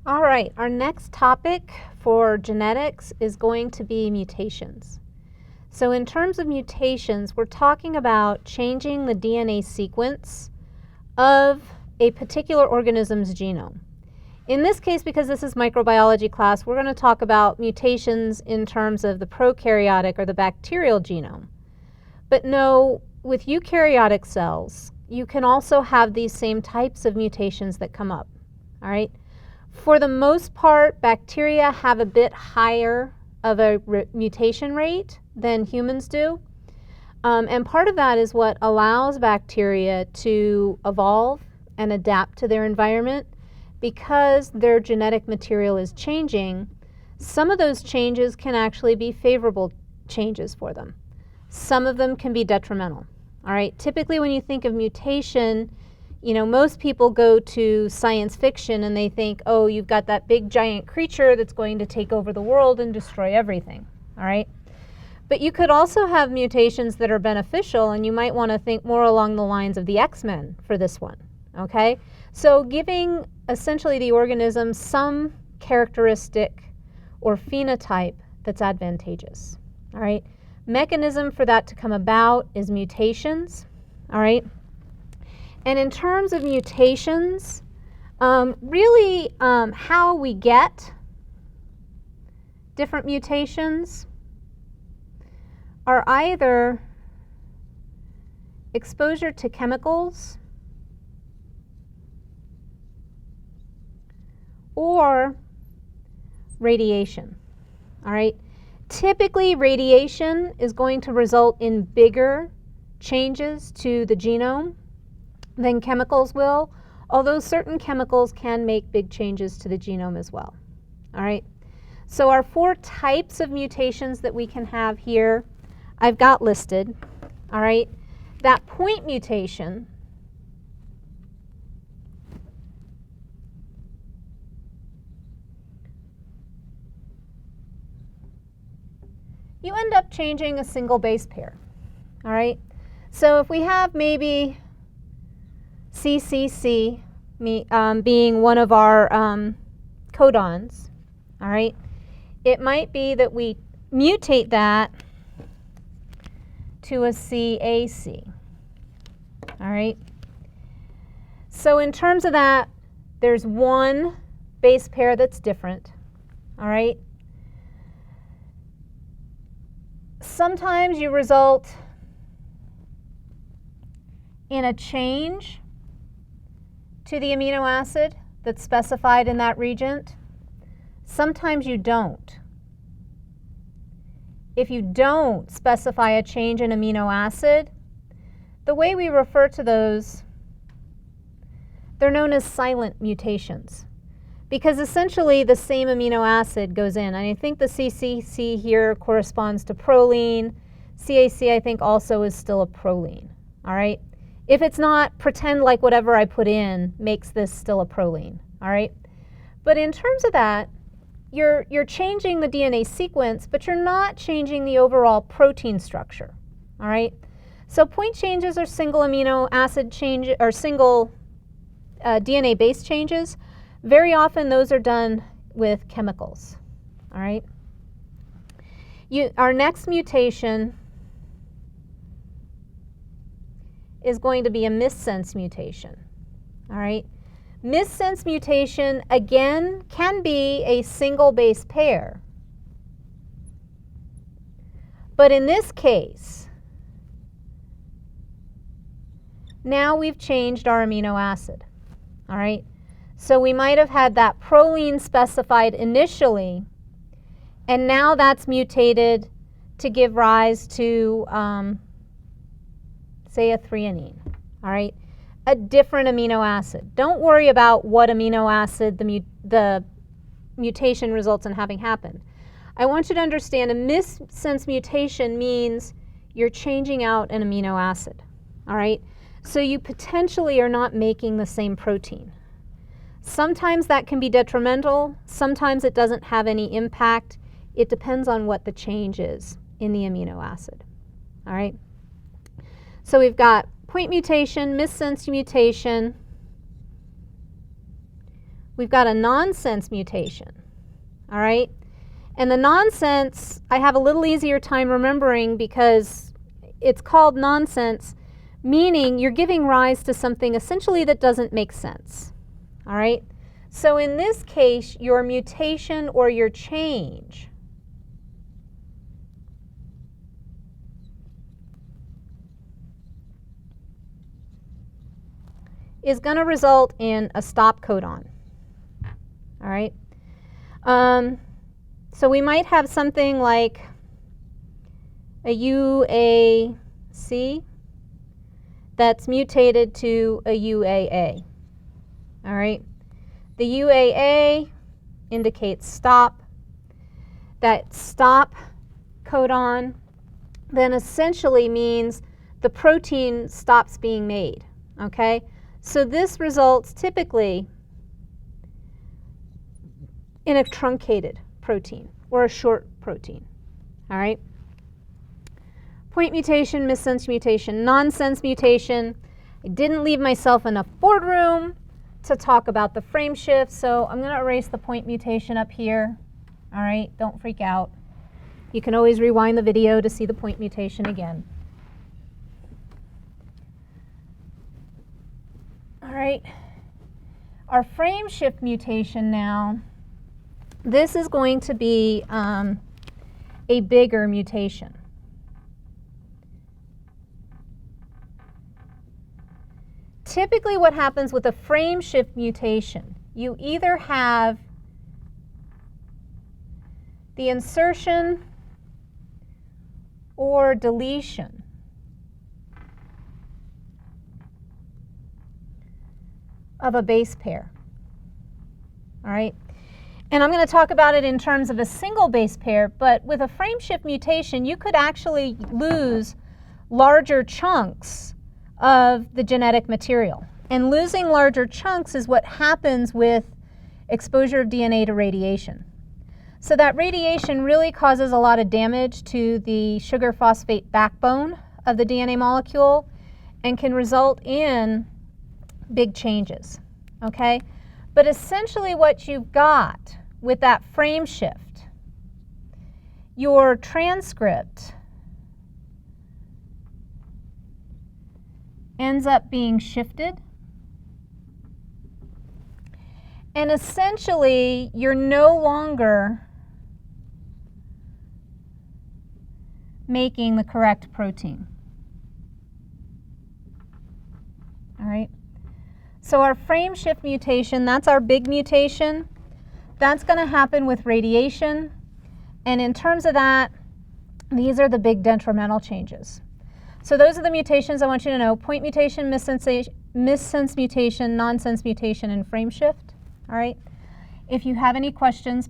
All right, our next topic for genetics is going to be mutations. So in terms of mutations, we're talking about changing the DNA sequence of a particular organism's genome. In this case, because this is microbiology class, we're going to talk about mutations in terms of the prokaryotic or the bacterial genome. But no, with eukaryotic cells, you can also have these same types of mutations that come up. All right? For the most part, bacteria have a bit higher of a mutation rate than humans do. And part of that is what allows bacteria to evolve and adapt to their environment. Because their genetic material is changing, some of those changes can actually be favorable changes for them. Some of them can be detrimental. All right? Typically when you think of mutation, you know, most people go to science fiction and they think, oh, you've got that big giant creature that's going to take over the world and destroy everything. All right? But you could also have mutations that are beneficial, and you might want to think more along the lines of the X-Men for this one. Okay? So giving essentially the organism some characteristic or phenotype that's advantageous. All right? Mechanism for that to come about is mutations. All right? And in terms of mutations, really how we get different mutations are either exposure to chemicals or radiation. All right? Typically, radiation is going to result in bigger changes to the genome than chemicals will, although certain chemicals can make big changes to the genome as well. All right? So our 4 types of mutations that we can have here, I've got listed. All right? That point mutation you end up changing a single base pair. All right? So if we have maybe CCC being one of our codons, all right, it might be that we mutate that to a CAC. All right? So in terms of that, there's one base pair that's different. All right? Sometimes you result in a change to the amino acid that's specified in that region. Sometimes you don't. If you don't specify a change in amino acid, the way we refer to those, they're known as silent mutations, because essentially the same amino acid goes in. And I think the CCC here corresponds to proline. CAC, I think, also is still a proline. All right? If it's not, pretend like whatever I put in makes this still a proline. All right? But in terms of that, you're changing the DNA sequence, but you're not changing the overall protein structure. All right? So point changes are single amino acid change or single DNA base changes. Very often those are done with chemicals. All right? Our next mutation is going to be a missense mutation. All right? Missense mutation, again, can be a single base pair. But in this case, now we've changed our amino acid. All right? So we might have had that proline specified initially, and now that's mutated to give rise to, say, a threonine. All right? A different amino acid. Don't worry about what amino acid the mutation results in having happened. I want you to understand a missense mutation means you're changing out an amino acid. All right? So you potentially are not making the same protein. Sometimes that can be detrimental. Sometimes it doesn't have any impact. It depends on what the change is in the amino acid. All right? So we've got point mutation, missense mutation. we've got a nonsense mutation, all right? And the nonsense, I have a little easier time remembering because it's called nonsense, meaning you're giving rise to something essentially that doesn't make sense, all right? So in this case, your mutation or your change is going to result in a stop codon, all right? So we might have something like a UAC that's mutated to a UAA, all right? The UAA indicates stop. That stop codon then essentially means the protein stops being made, okay? So this results typically in a truncated protein or a short protein, all right? Point mutation, missense mutation, nonsense mutation. I didn't leave myself enough boardroom to talk about the frame shift, so I'm going to erase the point mutation up here, all right? Don't freak out. You can always rewind the video to see the point mutation again. All right, our frame shift mutation now, this is going to be a bigger mutation. Typically what happens with a frame shift mutation, you either have the insertion or deletion of a base pair, all right? And I'm going to talk about it in terms of a single base pair, but with a frame shift mutation, you could actually lose larger chunks of the genetic material. And losing larger chunks is what happens with exposure of DNA to radiation. So that radiation really causes a lot of damage to the sugar phosphate backbone of the DNA molecule and can result in big changes, okay? But essentially what you've got with that frame shift, your transcript ends up being shifted, and essentially you're no longer making the correct protein, all right? So our frame shift mutation, that's our big mutation. That's going to happen with radiation. And in terms of that, these are the big detrimental changes. So those are the mutations I want you to know: point mutation, missense mutation, nonsense mutation, and frame shift. All right? If you have any questions,